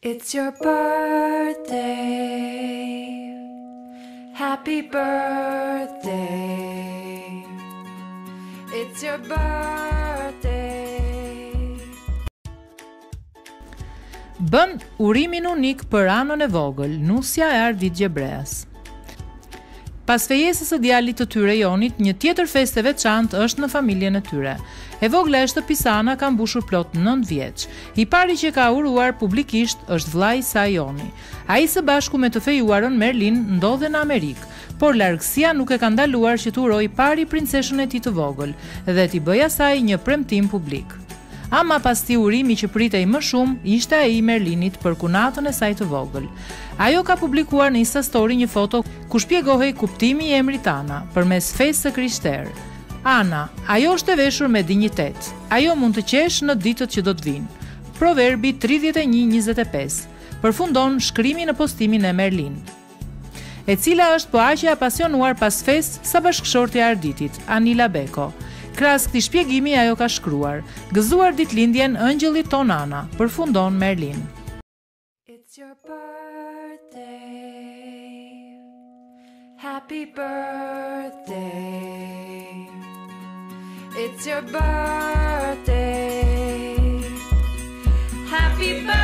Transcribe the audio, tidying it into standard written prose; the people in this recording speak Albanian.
It's your birthday. Happy birthday. It's your birthday. Bën urimin unik për Anën e vogël, Nusja e Ardit Gjebreas. Pas fejesës së djalit të tyre Jonit, një tjetër festë e veçantë është në familjen e tyre. E vogla e shtëpisana ka mbushur plot 9 vjeç. I pari që ka uruar publikisht është vllai i saj Joni. Ai së bashku me të fejuarën Merlin ndodhen në Amerikë, por largësia nuk e ka ndaluar që të urojë pari princeshën e tij të vogël dhe t'i bëjë asaj një premtim publik. Ama pas ti urimi që pritej më shumë, ishte ai i Merlinit për kunatën e saj të vogël. Ajo ka publikuar në Insta Story një foto ku shpjegohej kuptimi i emrit Ana përmes fesë së krishterë. Ana, ajo është e veshur me dinjitet. Ajo mund të qesh në ditët që do të vinë. Proverbi 31:25 përfundon shkrimi në postimin e Merlin, e cila është po aq e apasionuar pas fesë sa bashkëshortja e Arditit, Anila Beko. Krahas këtij shpjegimi ajo ka shkruar: "Gëzuar ditëlindjen ëngjëllit ton Ana", përfundon Merlin. It's your birthday. Happy birthday. It's your birthday. Happy birthday.